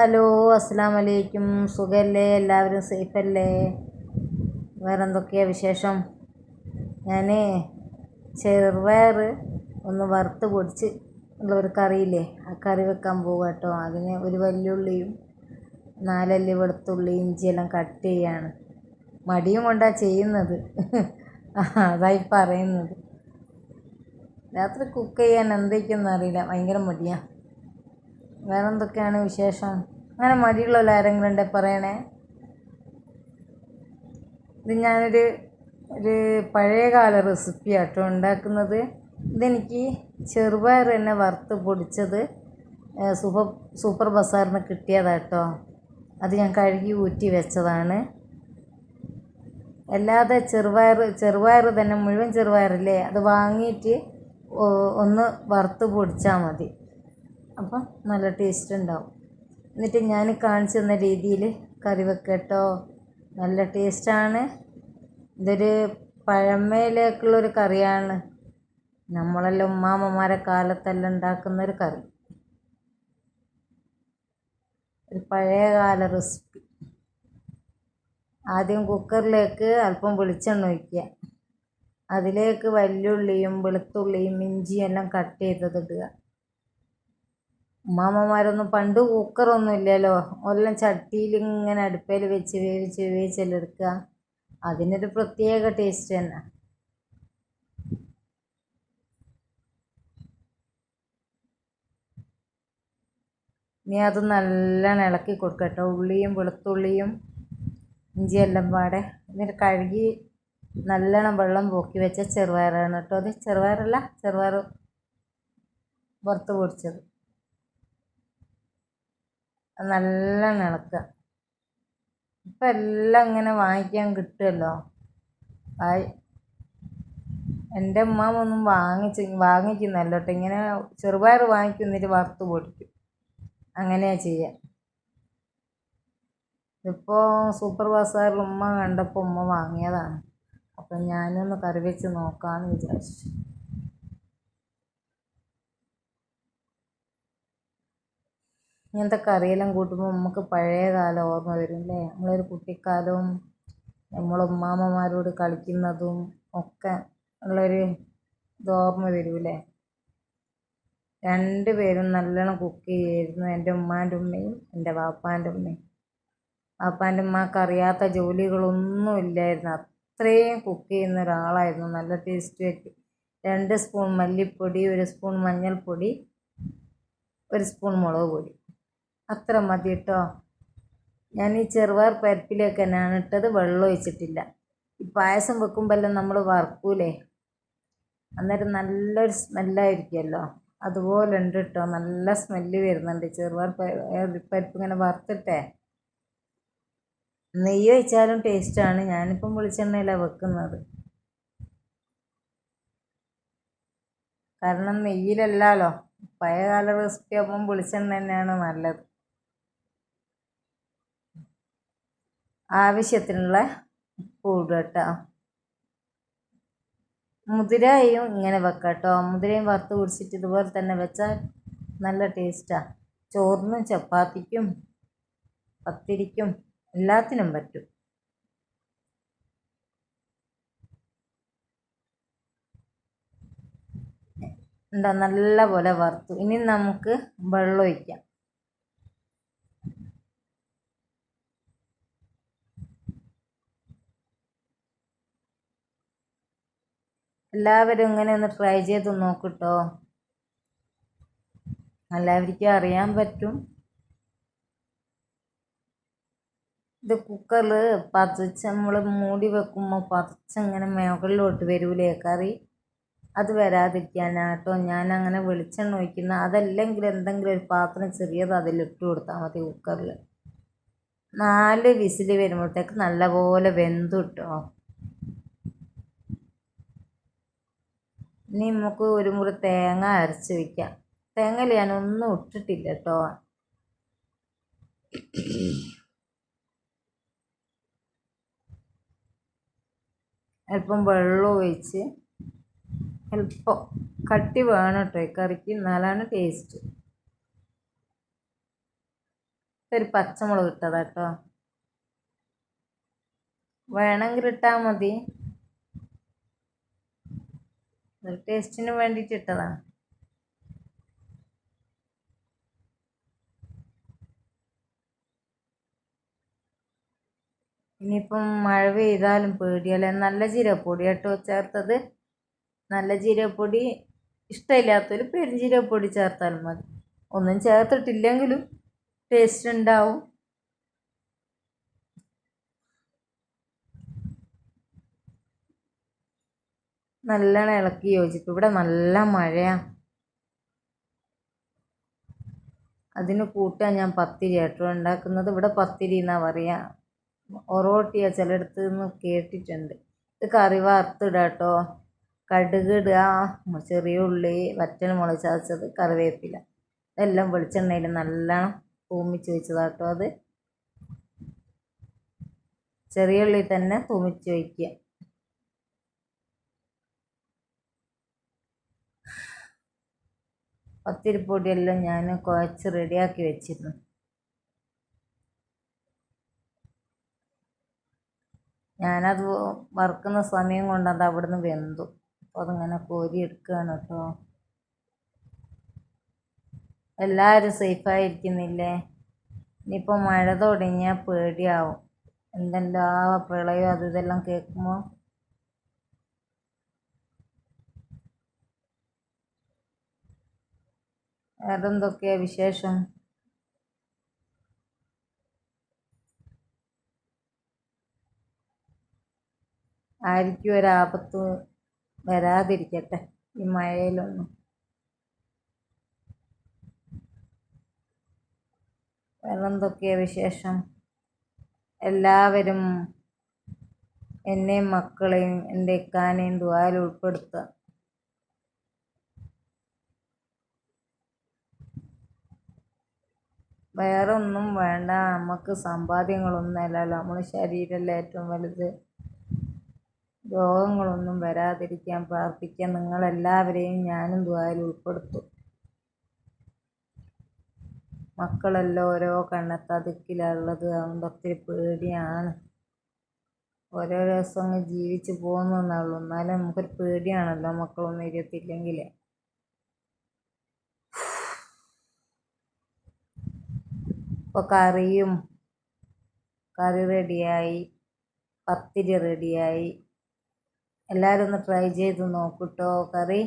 Hello, അസ്സലാമു അലൈക്കും. സുഖല്ലേ? എല്ലാവരും സേഫല്ലേ? വേറെ എന്തൊക്കെയാ വിശേഷം? ഞാൻ ചെറുപയർ ഒന്ന് വറുത്ത് പൊടിച്ച് ഉള്ള ഒരു കറിയില്ലേ, ആ കറി വെക്കാൻ പോവുക കേട്ടോ. അതിന് ഒരു വല്യുള്ളിയും 4 അല്ലി വെളുത്തുള്ളി ഇഞ്ചിയെല്ലാം കട്ട് ചെയ്യാണ്. മടിയും കൊണ്ടാണ് ചെയ്യുന്നത്. അതായി പറയുന്നത്. രാത്രി കുക്ക് ചെയ്യാൻ എന്തൊക്കെയൊന്നും അറിയില്ല, ഭയങ്കര മടിയാണ്. വേറെ എന്തൊക്കെയാണ് വിശേഷം? അങ്ങനെ മടിയുള്ളവർ ആരെങ്കിലും ഉണ്ടെങ്കിൽ പറയണേ. ഇത് ഞാനൊരു പഴയകാല റെസിപ്പി ആട്ടോ ഉണ്ടാക്കുന്നത്. ഇതെനിക്ക് ചെറുപയർ തന്നെ വറുത്ത് പൊടിച്ചത് സൂപ്പർ ബസാറിന് കിട്ടിയതാട്ടോ. അത് ഞാൻ കഴുകി ഊറ്റി വെച്ചതാണ്. അല്ലാതെ ചെറുപയർ തന്നെ മുഴുവൻ ചെറുപയറില്ലേ, അത് വാങ്ങിയിട്ട് ഒന്ന് വറുത്ത് പൊടിച്ചാൽ മതി. അപ്പം നല്ല ടേസ്റ്റ് ഉണ്ടാവും. എന്നിട്ട് ഞാൻ കാണിച്ചു തന്ന രീതിയിൽ കറി വെക്കട്ടോ. നല്ല ടേസ്റ്റാണ്. ഇതൊരു പഴമയിലേക്കുള്ളൊരു കറിയാണ്. നമ്മളെല്ലാം ഉമ്മാമ്മമാരെ കാലത്തെല്ലാം ഉണ്ടാക്കുന്നൊരു കറി, ഒരു പഴയകാല റെസിപ്പി. ആദ്യം കുക്കറിലേക്ക് അല്പം വെളിച്ചെണ്ണ ഒഴിക്കുക. അതിലേക്ക് വല്യുള്ളിയും വെളുത്തുള്ളിയും ഇഞ്ചിയും എല്ലാം കട്ട് ചെയ്തതിടുക. ഉമ്മാമ്മമാരൊന്നും പണ്ട് കുക്കറൊന്നും ഇല്ലല്ലോ, എല്ലാം ചട്ടിയിൽ ഇങ്ങനെ അടുപ്പയിൽ വെച്ച് വേവിച്ചെല്ലാം എടുക്കുക. അതിനൊരു പ്രത്യേക ടേസ്റ്റ് തന്നെ. ഇനി അത് നല്ലോണം ഇളക്കി കൊടുക്കട്ടോ, ഉള്ളിയും വെളുത്തുള്ളിയും ഇഞ്ചിയെല്ലാം പാടെ. എന്നിട്ട് കഴുകി നല്ലോണം വെള്ളം പോക്കി വെച്ച ചെറുപയറാണ് കേട്ടോ. അത് ചെറുപയർ വറുത്ത് പൊടിച്ചത്. നല്ലോണം ഇളക്കുക. ഇപ്പം എല്ലാം ഇങ്ങനെ വാങ്ങിക്കാൻ കിട്ടുമല്ലോ. എൻ്റെ ഉമ്മാമൊന്നും വാങ്ങിക്കുന്നല്ലോ കേട്ടോ. ഇങ്ങനെ ചെറുപയർ വാങ്ങിക്കും, എന്നിട്ട് വറുത്ത് പൊടിക്കും. അങ്ങനെയാണ് ചെയ്യുക. ഇപ്പോൾ സൂപ്പർ ബസാറിൽ ഉമ്മ കണ്ടപ്പോൾ ഉമ്മ വാങ്ങിയതാണ്. അപ്പം ഞാനൊന്ന് കറി വെച്ച് നോക്കാമെന്ന് വിചാരിച്ചു. ഇങ്ങനത്തെ കറിയെല്ലാം കൂട്ടുമ്പോൾ നമുക്ക് പഴയ കാലം ഓർമ്മ വരും അല്ലേ. നമ്മളൊരു കുട്ടിക്കാലവും നമ്മളെ ഉമ്മാമ്മമാരോട് കളിക്കുന്നതും ഒക്കെ ഉള്ളൊരു ഇത് ഓർമ്മ വരൂലേ. 2 പേരും നല്ലോണം കുക്ക് ചെയ്യുമായിരുന്നു, എൻ്റെ ഉമ്മാൻ്റെ ഉമ്മയും എൻ്റെ വാപ്പാൻ്റെ ഉമ്മയും. വാപ്പാൻ്റെ ഉമ്മക്ക് അറിയാത്ത ജോലികളൊന്നും ഇല്ലായിരുന്നു. അത്രയും കുക്ക് ചെയ്യുന്ന ഒരാളായിരുന്നു. നല്ല ടേസ്റ്റ് ആയിട്ട് 2 സ്പൂൺ മല്ലിപ്പൊടി, 1 സ്പൂൺ മഞ്ഞൾപ്പൊടി, 1 സ്പൂൺ മുളക് പൊടി, അത്ര മതി കേട്ടോ. ഞാൻ ഈ ചെറുപയർ പരിപ്പിലേക്ക് തന്നെയാണ് ഇട്ടത്, വെള്ളം ഒഴിച്ചിട്ടില്ല. ഈ പായസം വെക്കുമ്പോഴെല്ലാം നമ്മൾ വറുക്കൂലേ, അന്നേരം നല്ലൊരു സ്മെല്ലായിരിക്കുമല്ലോ, അതുപോലെ ഉണ്ട് കേട്ടോ. നല്ല സ്മെല്ല് വരുന്നുണ്ട് ചെറുപയർ പരിപ്പ് ഇങ്ങനെ വറുത്തിട്ടേ. നെയ്യ് ഒഴിച്ചാലും ടേസ്റ്റാണ്. ഞാനിപ്പം വെളിച്ചെണ്ണയിലാണ് വെക്കുന്നത്, കാരണം നെയ്യിലല്ലല്ലോ. പഴയകാല റെസിപ്പി ആകുമ്പം വെളിച്ചെണ്ണ തന്നെയാണ് നല്ലത്. ആവശ്യത്തിനുള്ള ഉപ്പ് ഇടുക കേട്ടോ. മുതിരയും ഇങ്ങനെ വെക്കാം കേട്ടോ. മുതിരയും വറുത്ത് പൊടിച്ചിട്ട് ഇതുപോലെ തന്നെ വെച്ചാൽ നല്ല ടേസ്റ്റാണ്. ചോറിനും ചപ്പാത്തിക്കും പത്തിരിക്കും എല്ലാത്തിനും പറ്റും. എന്താ നല്ല പോലെ വറുത്തു. ഇനി നമുക്ക് വെള്ളം ഒഴിക്കാം. എല്ലാവരും ഇങ്ങനെ ഒന്ന് ട്രൈ ചെയ്ത് നോക്കിട്ടോ. എല്ലാവർക്കും അറിയാൻ പറ്റും. ഇത് കുക്കറിൽ പതിച്ച് നമ്മൾ മൂടി വെക്കുമ്പോൾ പതിച്ചങ്ങനെ മുകളിലോട്ട് വരൂലേ കറി, അത് വരാതിരിക്കാനാട്ടോ ഞാൻ അങ്ങനെ വെളിച്ചെണ്ണ ഒഴിക്കുന്ന. അതല്ലെങ്കിൽ എന്തെങ്കിലും ഒരു പാത്രം ചെറിയത് അതിലിട്ട് കൊടുത്താൽ മതി. കുക്കറിൽ 4 വിസിൽ വരുമ്പോഴത്തേക്ക് നല്ലപോലെ വെന്തു കിട്ടോ. ഇനി നമുക്ക് ഒരു മുറി തേങ്ങ അരച്ച് വയ്ക്കാം. തേങ്ങയിൽ ഞാനൊന്നും ഇട്ടിട്ടില്ല കേട്ടോ. അല്പം വെള്ളം ഒഴിച്ച്, അല്പം കട്ടി വേണം കേട്ടോ ഈ കറിക്ക്, എന്നാലാണ് ടേസ്റ്റ്. ഒരു പച്ചമുളക് ഇട്ടതാ കേട്ടോ, വേണമെങ്കിൽ ഇട്ടാൽ മതി, ടേസ്റ്റിന് വേണ്ടിയിട്ട് ഇട്ടതാണ്. ഇനിയിപ്പം മഴ പെയ്താലും പേടിയല്ലേ. നല്ല ജീരകപ്പൊടി കേട്ടോ ചേർത്തത്. നല്ല ജീരകപ്പൊടി ഇഷ്ടമില്ലാത്തൊരു പെരുംജീരകപ്പൊടി ചേർത്താൽ മതി. ഒന്നും ചേർത്തിട്ടില്ലെങ്കിലും ടേസ്റ്റ് ഉണ്ടാവും. നല്ലോണം ഇളക്കി യോജിക്കും. ഇവിടെ നല്ല മഴയാണ്. അതിന് കൂട്ടാൻ ഞാൻ പത്തിരി കേട്ടോ ഉണ്ടാക്കുന്നത്. ഇവിടെ പത്തിരി എന്നാണ് പറയുക, ഒറോട്ടിയ ചിലയിടത്ത് നിന്ന് കേട്ടിട്ടുണ്ട്. ഇത് കറി വറുത്തിടുക കേട്ടോ, കടുക് ഇടുക, ചെറിയ ഉള്ളി, വറ്റൽമുളക് ചതച്ചത്, കറിവേപ്പില, ഇതെല്ലാം വെളിച്ചെണ്ണയിൽ നല്ലോണം തൂമിച്ച് വെച്ചതാട്ടോ. അത് ചെറിയ ഉള്ളി തന്നെ തൂമിച്ച് വയ്ക്കുക. പത്തിരിപ്പൊടിയെല്ലാം ഞാൻ കുഴച്ച് റെഡിയാക്കി വെച്ചിരുന്നു. ഞാനത് വറുക്കുന്ന സമയം കൊണ്ട് അത് അവിടുന്ന് വെന്തു. അപ്പോൾ അതിങ്ങനെ കോരി എടുക്കുകയാണ് കേട്ടോ. എല്ലാവരും സേഫായിരിക്കുന്നില്ലേ? ഇനിയിപ്പോൾ മഴ തുടങ്ങിയാൽ പേടിയാവും. എന്തെല്ലാം പ്രളയം അത് ഇതെല്ലാം കേൾക്കുമ്പോൾ. വേറെന്തൊക്കെയാ വിശേഷം? ആർക്കും ഒരാപത്ത് വരാതിരിക്കട്ടെ ഈ മഴയിലൊന്നും. വേറെന്തൊക്കെയാ വിശേഷം? എല്ലാവരും എന്നെയും മക്കളെയും എൻ്റെ ഇക്കാനെയും ദുആയിൽ ഉൾപ്പെടുത്തുക. വേറെ ഒന്നും വേണ്ട, നമുക്ക് സമ്പാദ്യങ്ങളൊന്നും അല്ലല്ലോ, നമ്മുടെ ശരീരമല്ലേ ഏറ്റവും വലുത്. രോഗങ്ങളൊന്നും വരാതിരിക്കാൻ പ്രാർത്ഥിക്കാൻ നിങ്ങളെല്ലാവരെയും ഞാനും ദുആയിൽ ഉൾപ്പെടുത്തും. മക്കളെല്ലാം ഓരോ കണ്ണത്താ ദിക്കിലുള്ളത്, അതുകൊണ്ട് ഒത്തിരി പേടിയാണ്. ഓരോ ദിവസം അങ്ങ് ജീവിച്ച് പോകുന്നതെന്നുള്ളൂ, എന്നാലും നമുക്കൊരു പേടിയാണല്ലോ മക്കളൊന്നും ഇരുത്തില്ലെങ്കിൽ. ഇപ്പോൾ കറി റെഡിയായി, പത്തിരി റെഡിയായി. എല്ലാവരും ഒന്ന് ട്രൈ ചെയ്ത് നോക്കൂട്ടോ കറി.